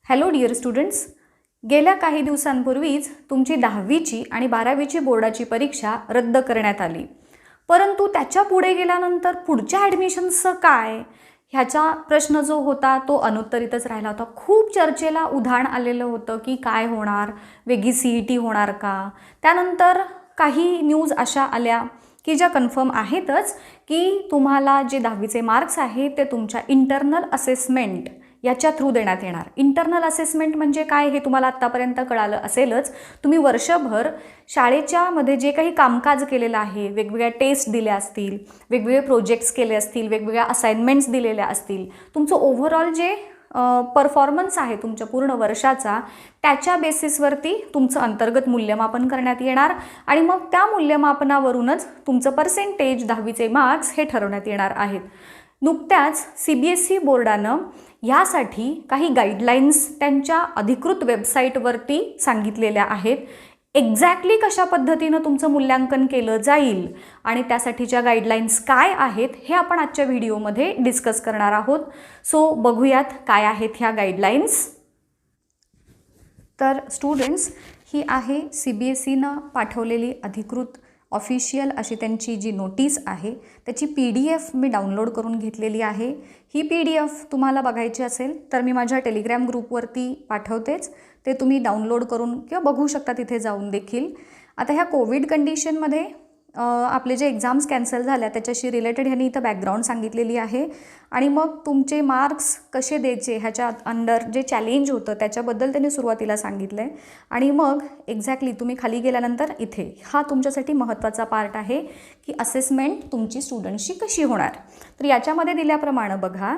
Hello dear students, गेल्या काही दिवसांपूर्वीच तुमची 10वीची आणि 12वीची बोर्डाची परीक्षा रद्द करण्यात आली. परंतु त्याच्या पुढे गेल्यानंतर पुढच्या ॲडमिशन्सचं काय, ह्याचा प्रश्न जो होता तो अनुत्तरितच राहिला होता. खूप चर्चेला उधाण आलेलं होतं की काय होणार, वेगळी CET होणार का. त्यानंतर काही न्यूज अशा आल्या की ज्या कन्फर्म आहेतच की तुम्हाला जे 10वीचे मार्क्स आहेत ते तुमच्या इंटरनल असेसमेंट याच्या थ्रू देण्यात येणार. इंटरनल असेसमेंट म्हणजे काय हे तुम्हाला आत्तापर्यंत कळालं असेलच. तुम्ही वर्षभर शाळेच्या मध्ये जे काही कामकाज केलेलं आहे, वेगवेगळ्या टेस्ट दिल्या असतील, वेगवेगळे प्रोजेक्ट्स केले असतील, वेगवेगळ्या असाइनमेंट्स दिलेल्या असतील, तुमचं ओव्हरऑल जे परफॉर्मन्स आहे तुमच्या पूर्ण वर्षाचा, त्याच्या बेसिसवरती तुमचं अंतर्गत मूल्यमापन करण्यात येणार आणि मग त्या मूल्यमापनावरूनच तुमचं पर्सेंटेज 10वीचे मार्क्स हे ठरवण्यात येणार आहेत. नुकत्याच CBSE बोर्डानं यासाठी काही गाईडलाईन्स त्यांच्या अधिकृत वेबसाईटवरती सांगितलेल्या आहेत. एक्झॅक्टली कशा पद्धतीनं तुमचं मूल्यांकन केलं जाईल आणि त्यासाठीच्या गाईडलाईन्स काय आहेत हे आपण आजच्या व्हिडिओमध्ये डिस्कस करणार आहोत. सो बघूयात काय आहेत ह्या गाईडलाईन्स. तर स्टुडंट्स, ही आहे CBSEनं पाठवलेली अधिकृत ऑफिशियल अशी त्यांची जी नोटीस आहे त्याची PDF मी डाउनलोड करून घेतलेली आहे. ही PDF तुम्हाला बघायची असेल तर मी माझ्या टेलिग्राम ग्रुपवरती पाठवतेच, ते तुम्ही डाउनलोड करून किंवा बघू शकता तिथे जाऊन देखील. आता ह्या कोविड कंडिशनमध्ये आपले जे एक्झाम्स कॅन्सल झाल्या त्याच्याशी रिलेटेड ह्यांनी इथं बॅकग्राऊंड सांगितलेली आहे आणि मग तुमचे मार्क्स कसे द्यायचे ह्याच्या अंडर जे चॅलेंज होतं त्याच्याबद्दल त्यांनी सुरुवातीला सांगितलं आहे. आणि मग एक्झॅक्टली तुम्ही खाली गेल्यानंतर इथे हा तुमच्यासाठी महत्त्वाचा पार्ट आहे की असेसमेंट तुमची स्टुडंटशी कशी होणार. तर याच्यामध्ये दिल्याप्रमाणे बघा,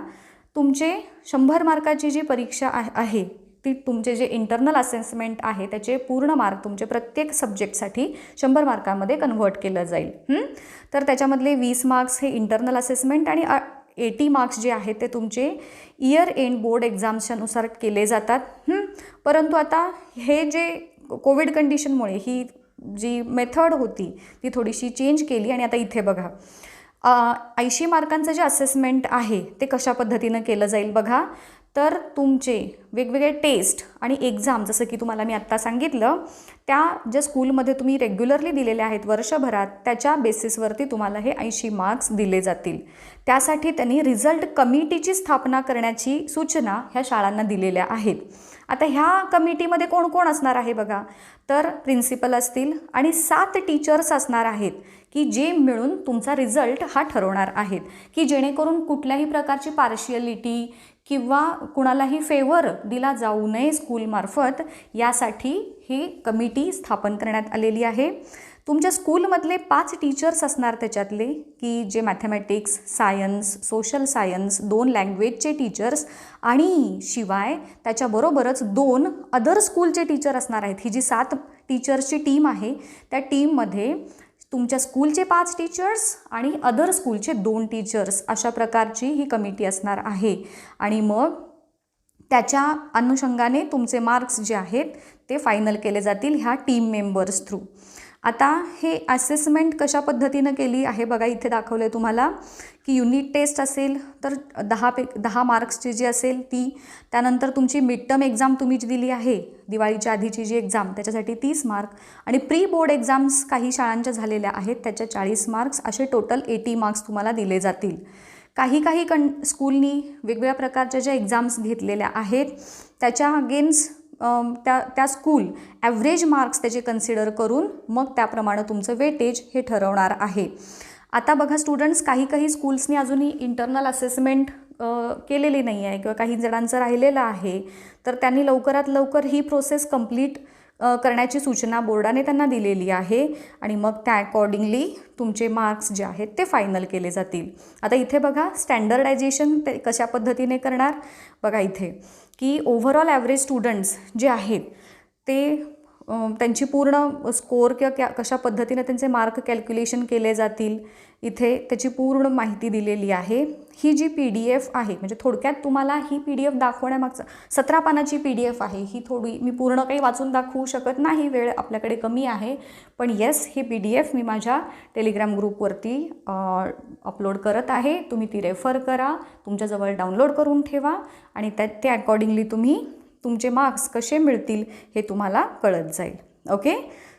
तुमचे 100 मार्काची जी परीक्षा आहे ती तुमचे जे इंटरनल असेसमेंट आहे त्याचे पूर्ण मार्क तुमचे प्रत्येक सब्जेक्टसाठी 100 मार्कांमध्ये कन्व्हर्ट केलं जाईल. तर त्याच्यामधले 20 मार्क्स हे इंटरनल असेसमेंट आणि 80 मार्क्स जे आहेत ते तुमचे इयर एंड बोर्ड एक्झाम्सच्यानुसार केले जातात. परंतु आता हे जे कोविड कंडिशनमुळे ही जी मेथड होती ती थोडीशी चेंज केली आणि आता इथे बघा 80 मार्कांचं जे असेसमेंट आहे ते कशा पद्धतीनं केलं जाईल बघा. तर तुमचे वेगवेगळे टेस्ट आणि एक्झाम जसं की तुम्हाला मी आत्ता सांगितलं त्या ज्या स्कूलमध्ये तुम्ही रेग्युलरली दिलेले आहेत वर्षभरात त्याच्या बेसिसवरती तुम्हाला हे 80 मार्क्स दिले जातील. त्यासाठी त्यांनी रिझल्ट कमिटीची स्थापना करण्याची सूचना ह्या शाळांना दिलेल्या आहेत. आता ह्या कमिटीमध्ये कोण कोण असणार आहे बघा, तर प्रिन्सिपल असतील आणि 7 टीचर्स असणार आहेत की जे मिळून तुमचा रिझल्ट हा ठरवणार आहेत, की जेणेकरून कुठल्याही प्रकारची पार्शियलिटी किंवा कुणालाही फेवर दिला जाऊ नये स्कूलमार्फत, यासाठी ही कमिटी स्थापन करण्यात आलेली आहे. तुमच्या स्कूलमधले 5 टीचर्स असणार त्याच्यातले की जे मॅथमॅटिक्स, सायन्स, सोशल सायन्स, 2 लँग्वेजचे टीचर्स आणि शिवाय त्याच्याबरोबरच 2 अदर स्कूलचे टीचर असणार आहेत. ही जी 7 टीचर्सची टीम आहे त्या टीममध्ये तुमच्या स्कूलचे 5 टीचर्स आणि अदर स्कूलचे 2 टीचर्स अशा प्रकारची ही कमिटी असणार आहे. आणि मग त्याच्या अनुषंगाने तुमचे मार्क्स जे आहेत ते फायनल केले जातील ह्या टीम मेंबर्स थ्रू. आता हे असेसमेंट कशा पद्धतीनं केली आहे बघा, इथे दाखवलं आहे तुम्हाला की युनिट टेस्ट असेल तर 10 मार्क्सची जी असेल ती, त्यानंतर तुमची मिड टर्म एक्झाम तुम्ही जी दिली आहे दिवाळीच्या आधीची जी एक्झाम त्याच्यासाठी 30 मार्क आणि प्री बोर्ड एक्झाम्स काही शाळांच्या झालेल्या आहेत त्याच्या 40 मार्क्स, असे टोटल 80 मार्क्स तुम्हाला दिले जातील. काही स्कूलनी वेगवेगळ्या प्रकारच्या ज्या एक्झाम्स घेतलेल्या आहेत त्याच्या अगेन्स्ट त्या स्कूल ॲव्हरेज मार्क्स त्याचे कन्सिडर करून मग त्याप्रमाणे तुमचं वेटेज हे ठरवणार आहे. आता बघा स्टुडंट्स, काही स्कूल्सनी अजूनही इंटरनल असेसमेंट केलेली नाही आहे किंवा काही जणांचं राहिलेलं आहे, तर त्यांनी लवकरात लवकर ही प्रोसेस कंप्लीट करण्याची सूचना बोर्डाने त्यांना दिलेली आहे आणि मग त्या अकॉर्डिंगली तुमचे मार्क्स जे आहेत ते फायनल केले जातील. आता इथे बघा स्टँडर्डायझेशन ते कशा पद्धतीने करणार बघा इथे की ओव्हरऑल ॲव्हरेज स्टुडंट्स जे आहेत ते त्यांची पूर्ण स्कोअर किंवा कशा पद्धतीने त्यांचे मार्क कॅल्क्युलेशन केले जातील इथे त्याची पूर्ण माहिती दिलेली आहे. ही जी PDF आहे म्हणजे थोडक्यात तुम्हाला ही PDF दाखवण्यामागचं 17 पानाची PDF आहे. ही थोडी मी पूर्ण काही वाचून दाखवू शकत नाही, वेळ आपल्याकडे कमी आहे, पण येस ही PDF मी माझ्या टेलिग्राम ग्रुपवरती अपलोड करत आहे. तुम्ही ती रेफर करा, तुमच्याजवळ डाउनलोड करून ठेवा आणि ते अकॉर्डिंगली तुम्ही तुमचे मार्क्स कसे मिळतील हे तुम्हाला कळत जाईल. ओके,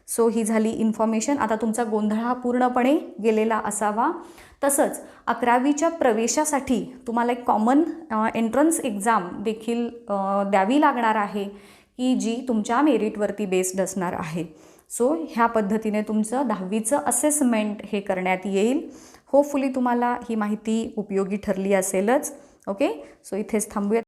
सो ही झाली इन्फॉर्मेशन. आता तुमचा गोंधळ हा पूर्णपणे गेलेला असावा. तसंच 11वीच्या प्रवेशासाठी तुम्हाला एक कॉमन एंट्रन्स एक्झाम देखील द्यावी लागणार आहे, की जी तुमच्या मेरिटवरती बेस्ड असणार आहे. सो ह्या पद्धतीने तुमचं 10वीचं असेसमेंट हे करण्यात येईल. होपफुली तुम्हाला ही माहिती उपयोगी ठरली असेलच. ओके, सो इथेच थांबूया.